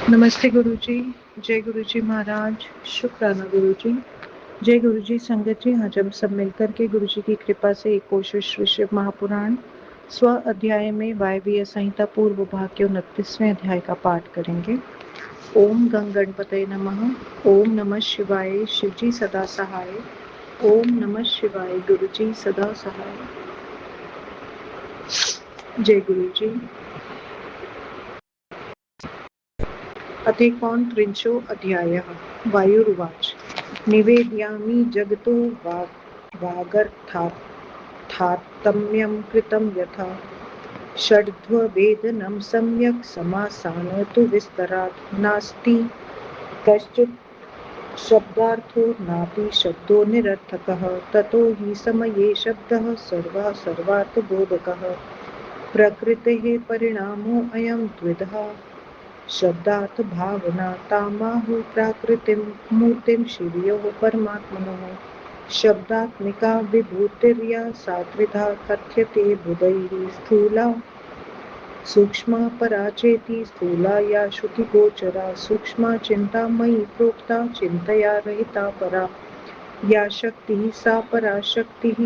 नमस्ते गुरुजी। जय गुरुजी महाराज। शुक्राना गुरुजी। जय गुरुजी संगत जी। आज हम सब मिलकर के गुरुजी की कृपा से एक कोशिश श्री शिव महापुराण स्व अध्याय में वायवीय संहिता पूर्व भाग के 29वें अध्याय का पाठ करेंगे। ओम गंग गणपतये नमः। ओम नमः शिवाय। शिवजी सदा सहाय। ओम नमः शिवाय। गुरुजी सदा सहाय। जय गुरुजी। अथेकोनत्रिंशो अध्यायः। वायुरुवाच। निवेदयामि जगतो वागर्थात्म्यं कृतं यथा षड्भवेदनं सम्यक् समासान तु विस्तरात् नास्ति कश्चित् शब्दार्थो नापि शब्दो निरर्थकः ततो हि समये शब्दः सर्वः सर्वार्थबोधकः प्रकृतेः परिणामो अयं द्विधा शब्दार्थ भावना तामाहु प्राकृतिं मूर्तिं शिवयोः परमात्मनः शब्दात्मिका विभूतिर्या सा त्रिधा कथ्यते बुधैः स्थूला सूक्ष्मा परा चेति स्थूला या श्रुतिगोचरा सूक्ष्मा चिन्तामयी प्रोक्ता चिन्तया रहिता परा या शक्तिः सा परा शक्तिः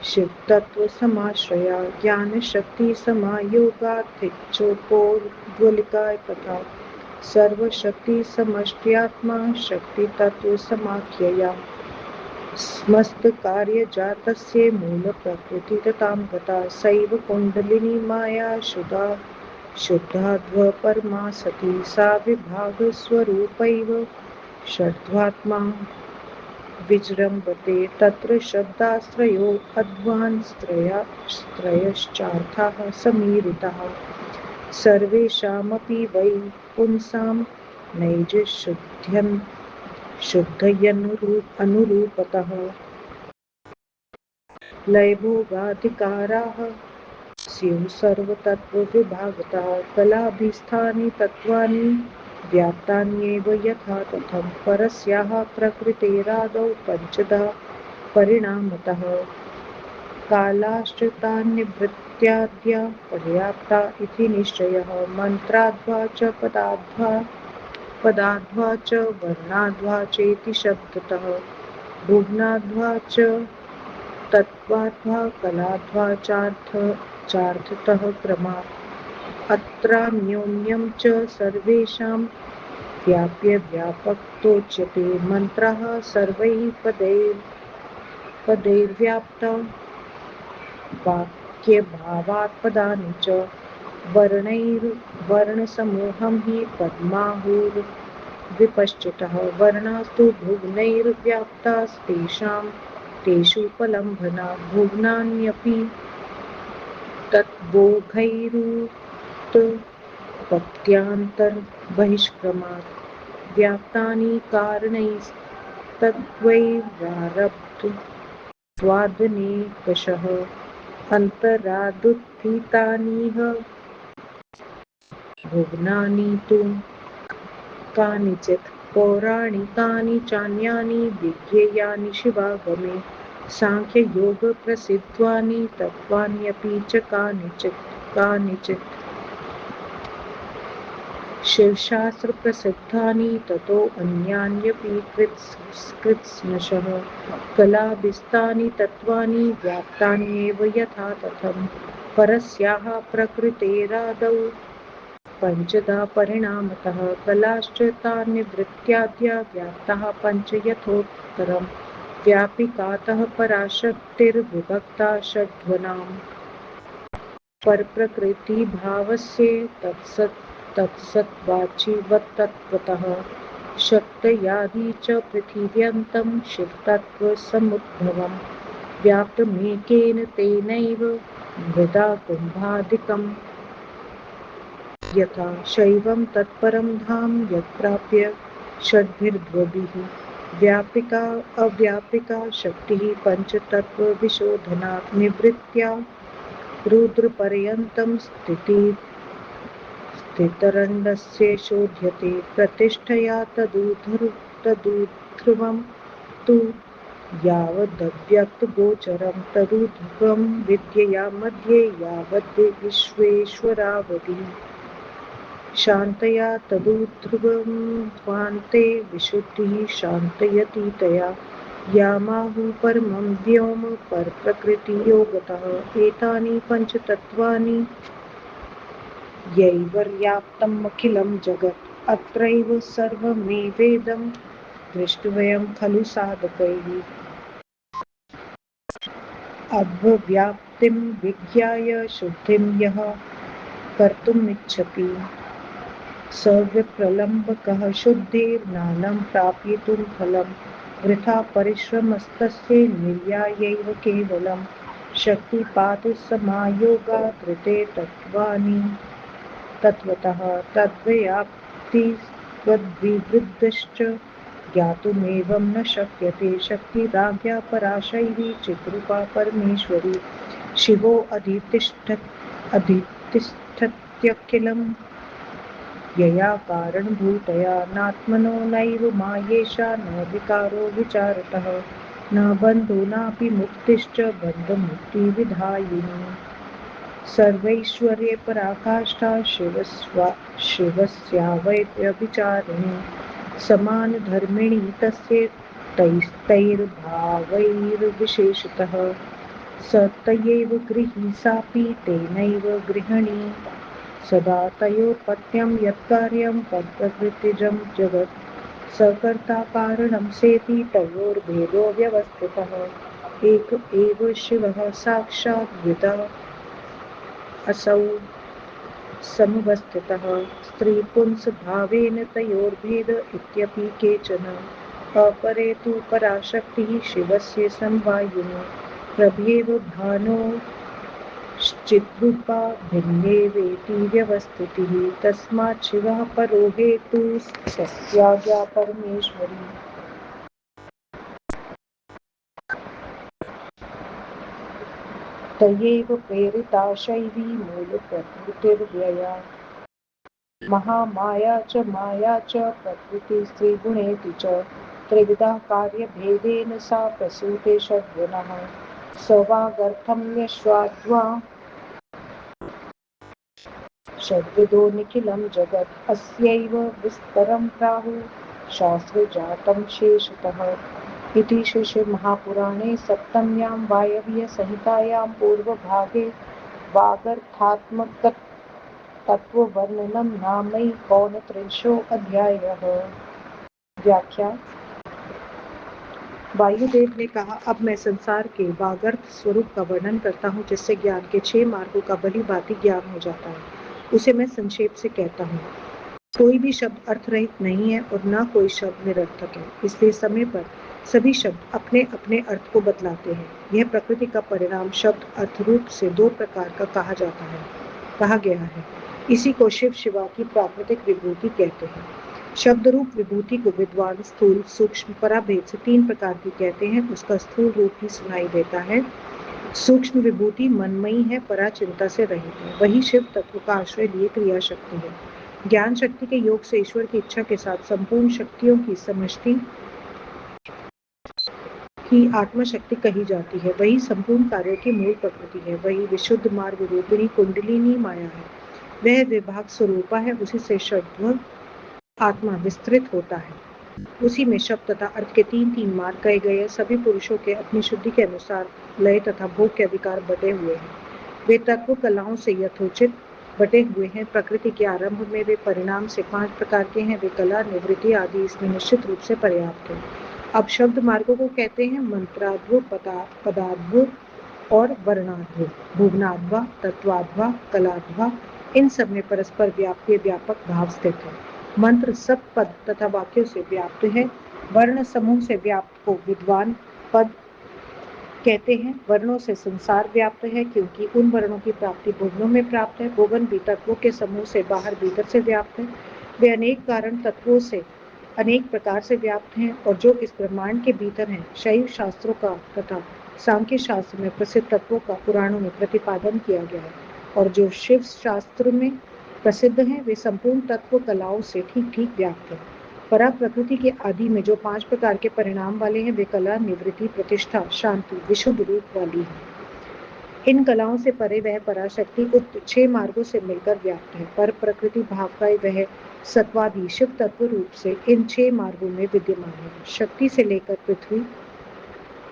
शिवतत्त्वसमाश्रया ज्ञानशक्ति समायोगार्थिक्योपोद्बलिका तथा सर्वशक्ति समष्ट्यात्मा शक्तितत्त्वसमाख्यया समस्तकार्यजातस्य मूलप्रकृतिततां गता सैव कुण्डलिनी माया शुद्धाध्वपरमा सती सा विभागस्वरूपैव षड्वात्मा विजृम्भते तत्र शब्दाश्रयो अध्वांस्त्रयश्चार्थाः समीरिताः सर्वेषामपि वै पुंसां नैजशुद्धयनुरूपतः लयभोगाधिकाराः स्युः सर्वतत्त्वविभागतः कलाभिस्थानि तत्त्वानि व्याप्तान्येव यथा तथं परस्याः प्रकृतेरादौ पञ्चधा परिणामतः कालाश्रितान्निवृत्त्याद्या पर्याप्ता इति निश्चयः मन्त्राद्वा च पदाद्वा च वर्णाद्वा चेति शब्दतः भुवनाद्वा च तत्त्वाद्वा कलाद्वा चार्थतः क्रमात् अत्रान्योन्यं च सर्वेषां व्याप्य व्यापकतोच्यते मन्त्रः सर्वैः पदैर्व्याप्ता वाक्यभावात् पदानि च वर्णसमूहं हि पद्माहुर्विपश्चितः वर्णास्तु भुवनैर्व्याप्तास्तेषु उपलम्भना भुवनान्यपि तद्भोगैरुत्पत्त्यान्तर्बहिष्क्रमात् व्याप्तानि कारणैस्तद्वैरारब्ध्वादनेकशः अन्तरादुत्थितानीह भुवनानि तु कानिचित् पौराणिकानि चान्यानि विज्ञेयानि शिवागमे सांख्ययोगप्रसिद्धानि तत्त्वान्यपि च कानिचित् शिवशास्त्रप्रसिद्धानि ततो अन्यान्यपि कृत्स्नशः कलाभिस्तानि तत्त्वानि व्याप्तान्येव यथा तथं परस्याः प्रकृतेरादौ पञ्चधा परिणामतः कलाश्च तान्निवृत्त्याद्या व्याप्ताः पञ्च यथोत्तरं व्यापिकातः पराशक्तिर्विभक्ता षड्वनाम् परप्रकृतिभावस्य तत्सत्वाचिवत्तत्त्वतः शक्तयादि च पृथिव्यन्तं शिवतत्त्वसमुद्भवं व्याप्तमेकेन तेनैव मृदा कुम्भादिकं यथा शैवं तत्परं धाम यत्प्राप्य षड्भिर्द्वभिः व्यापिका अव्यापिका शक्तिः पञ्चतत्त्वविशोधनात् निवृत्त्या रुद्रपर्यन्तं स्थितरण्डस्य शोध्यते प्रतिष्ठया तदूर्ध्वं तु यावदव्यक्तगोचरं तदूर्ध्वं विद्यया मध्ये यावद् विश्वेश्वरावधिः शान्तया तदुध्रुवं ध्वान्ते विशुद्धिः शान्तयति तया यामाहुः परमं व्योम परप्रकृतियोगतः एतानि पञ्चतत्त्वानि यैर्व्याप्तमखिलं जगत् अत्रैव सर्वमेवेदं दृष्टव्यं खलु साधकैः अव्याप्तिं विज्ञाय शुद्धिं यः कर्तुमिच्छति स विप्रलम्बकः शुद्धिर्ज्ञानं प्रापयितुं फलं वृथा परिश्रमस्तस्य निर्यायैव केवलं शक्तिपातसमायोगात् ऋते तत्त्वानि तत्त्वतः तद्व्याप्तिस्त्वद्विवृद्धश्च ज्ञातुमेवं न शक्यते शक्तिराज्ञा पराशैवी चिद्रूपा परमेश्वरी शिवोऽधितिष्ठत्यखिलं यया कारणभूतया नात्मनो नैव मायेशा न विकारो विचारतः न बन्धो नापि मुक्तिश्च बन्धमुक्तिविधायिनी सर्वैश्वर्ये पराकाष्ठा शिवस्यावैव्यभिचारिणी समानधर्मिणी तस्य तैस्तैर्भावैर्विशेषतः स तयैव गृही सापि तेनैव गृहिणी सदा तयोर्पत्यं यत्कार्यं तत्प्रकृतिजं जगत् स कर्ता कारणं सेति तयोर्भेदो व्यवस्थितः एक एव शिवः साक्षात् द्विधा असौ समवस्थितः स्त्रीपुंसभावेन तयोर्भेद इत्यपि केचन अपरे तु पराशक्तिः शिवस्य समवायिनी प्रभेव भानोश्चिद्रूपा भिन्नेवेति व्यवस्थितिः तस्मात् शिवः परो हेतुः सस्याज्ञा परमेश्वरी तयैव प्रेरिता शैवी मूलप्रकृतिर्व्यया महामाया च माया च प्रकृतिस्त्रिगुणेति च त्रिविधा कार्यभेदेन सा प्रसूते षड्गुणः स वागर्थं यश्वाद्वा षड्विदो निखिलं जगत् अस्यैव विस्तरं प्राहुः शास्त्रजातं शेषतः इति श्रीमहापुराणे सप्तम्यां वायव्यसंहितायां पूर्वभागे वागर्थात्मकतत्त्ववर्णनं नामैकोनत्रिंशोऽध्यायः। व्याख्या वायुदेव ने कहा, अब मैं संसार के वागर्थ स्वरूप का वर्णन करता हूँ जिससे ज्ञान के 6 मार्गों का भली भांति ज्ञान हो जाता है। उसे मैं संक्षेप से कहता हूँ। कोई भी शब्द अर्थ रहित नहीं है और न कोई शब्द निरर्थक है, इसलिए समय पर सभी शब्द अपने अपने अर्थ को बदलाते हैं। यह प्रकृति का परिणाम शब्द अर्थ रूप से 2 प्रकार का कहा गया है। इसी को शिव शिवा की प्राकृतिक विभूति कहते हैं। शब्द रूप विभूति को विद्वान स्थूल सूक्ष्म पराभेद से 3 प्रकार की कहते हैं। उसका स्थूल रूप ही सुनाई देता है। सूक्ष्म विभूति मनमयी है, परा चिंता से रहित है। वही शिव तत्व का आश्रय लिए क्रिया शक्ति है। ज्ञान शक्ति के योग से ईश्वर की इच्छा के साथ संपूर्ण शक्तियों की समष्टि की आत्मा शक्ति कही जाती है। वही संपूर्ण कार्यों की मूल प्रकृति है। वही विशुद्ध मार्ग रूपिणी कुंडलिनी माया है। वह विभाग स्वरूपा है। उसी से षड्व आत्मा विस्तृत होता है। उसी में शब्द तथा अर्थ के 3 मार्ग कहे गए हैं। सभी पुरुषों के अपनी शुद्धि के अनुसार लय तथा भोग के अधिकार बटे हुए हैं। वे तत्व कलाओं से यथोचित बटे हुए हैं। प्रकृति के आरंभ में वे परिणाम से 5 प्रकार के हैं। वे कला निवृत्ति आदि इसमें निश्चित रूप से पर्याप्त है। अब शब्द मार्गों को कहते हैं मंत्राध्व, पदाध्व और वर्णाध्व, भुवनाध्वा, तत्वाध्वा, कलाध्वा। इन सब में परस्पर व्यापक भाव स्थित है। मंत्र सब पद तथा वाक्यों से व्याप्त है। वर्ण समूह से व्याप्त को विद्वान पद कहते हैं। वर्णों से संसार व्याप्त है क्योंकि उन वर्णों की प्राप्ति भुवनों में प्राप्त है। भुवन भी तत्वों के समूह से बाहर भीतर से व्याप्त है। वे अनेक कारण तत्वों से अनेक प्रकार से व्याप्त हैं और जो इस ब्रह्मांड के भीतर हैं। शैव शास्त्रों का तथा सांख्य शास्त्र में प्रसिद्ध तत्वों का पुराणों में प्रतिपादन किया गया है और जो शिव शास्त्र में प्रसिद्ध हैं वे संपूर्ण तत्व कलाओं से ठीक ठीक व्याप्त हैं। परा प्रकृति के आदि में जो 5 प्रकार के परिणाम वाले हैं वे कला, निवृत्ति, प्रतिष्ठा, शांति, विशुद्ध रूप वाली है। इन कलाओं से परे वह पराशक्ति उक्त 6 मार्गों से मिलकर व्याप्त है। पर प्रकृति भाव का वह सत्वादी शिव तत्व रूप से इन 6 मार्गों में विद्यमान है। शक्ति से लेकर पृथ्वी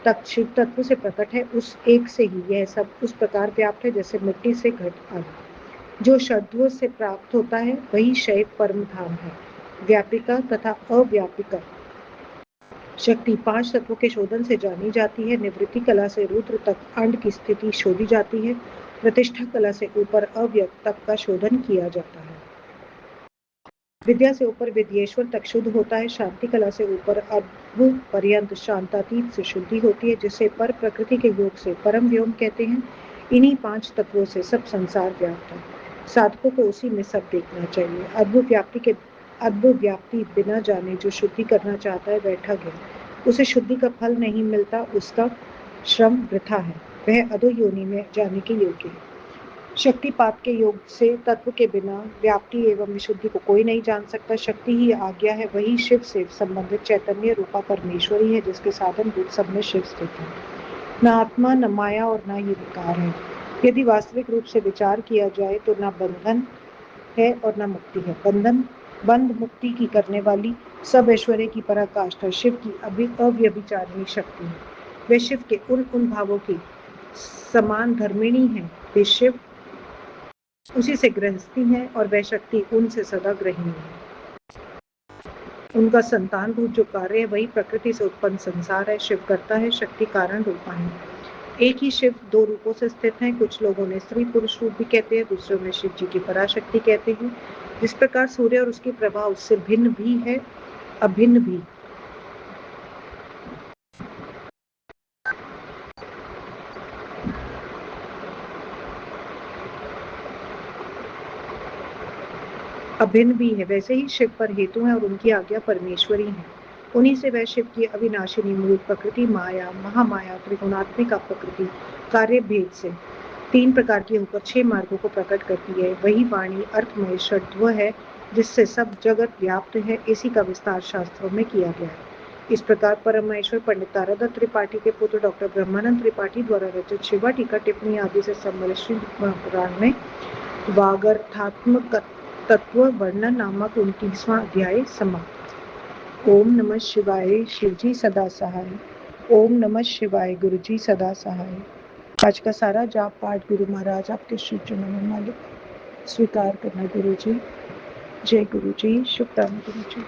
तक शिव तत्व से प्रकट है, उस एक से ही यह सब उस प्रकार व्याप्त है जैसे मिट्टी से घट आदि। जो षड्व से प्राप्त होता है वही शैव परम धाम है। व्यापिका तथा अव्यापिका शक्ति 5 तत्वों के शोधन से जानी जाती है। निवृत्ति कला से रुद्र तक अंड की स्थिति शोधी जाती है। प्रतिष्ठा कला से ऊपर अव्यक्त तक का शोधन किया जाता है। विद्या से ऊपर विद्येश्वर तक शुद्ध होता है। शांति कला से ऊपर अद्भुत पर्यंत शांतातीत से शुद्धि होती है, जिसे पर प्रकृति के योग से परम व्योम कहते हैं। इन्हीं 5 तत्वों से सब संसार व्याप्त है। साधकों को उसी में सब देखना चाहिए। अद्भुत व्याप्ति बिना जाने जो शुद्धि करना चाहता है वह ठग है। उसे शुद्धि का फल नहीं मिलता, उसका श्रम वृथा है। वह अधो योनि में जाने के योग्य है। शक्तिपात के योग से तत्व के बिना व्याप्ति एवं विशुद्धि को कोई नहीं जान सकता। शक्ति ही आज्ञा है, वही शिव से संबंधित चैतन्य रूपा परमेश्वरी है, जिसके साधन रूप सब में शिव स्थित है। न आत्मा, न माया और न ये विकार है। यदि वास्तविक रूप से विचार किया जाए तो न बंधन है और न मुक्ति है। बंध मुक्ति की करने वाली सब ऐश्वर्य की पराकाष्ठा शिव की अव्यभिचारिणी शक्ति है। वे शिव के उन भावों की समान धर्मिणी है। वे शिव उसी से गृहस्थी है और वह शक्ति उनसे सदा ग्रहिणी है। उनका संतान रूप जो कार्य है वही प्रकृति से उत्पन्न संसार है। शिव करता है, शक्ति कारण रूपा है। एक ही शिव 2 रूपों से स्थित है। कुछ लोगों ने स्त्री पुरुष रूप भी कहते हैं, दूसरों में शिव जी की पराशक्ति कहते हैं। जिस प्रकार सूर्य और उसकी प्रभा उससे भिन्न भी है, अभिन्न भी। अभिन्न भी है, वैसे ही शिव पर हेतु है और उनकी आज्ञा परमेश्वरी है। उन्हीं से वह शिव की अविनाशिनी मूल प्रकृति माया, महामाया, त्रिगुणात्मिका प्रकृति कार्य भेद से 3 प्रकार की होकर 6 मार्गों को प्रकट करती है। वही वाणी अर्थमय षड्व है, जिससे सब जगत व्याप्त है। इसी का विस्तार शास्त्रों में किया गया है। इस प्रकार परमेश्वर पंडित तारादत्त त्रिपाठी के पुत्र डॉक्टर ब्रह्मानंद त्रिपाठी द्वारा रचित शिवा टीका टिप्पणी आदि से संबलित श्री पुराण में वागर्थात्मक तत्व वर्णन नामक 29वां अध्याय समाप्त। ओम नमः शिवाय। शिवजी सदा सहाय। ओम नमः शिवाय। गुरुजी सदा सहाय। आज का सारा जाप पाठ गुरु महाराज आपके श्री चरणों में मालिक स्वीकार करना। गुरुजी जय गुरुजी। शुक्राना गुरुजी।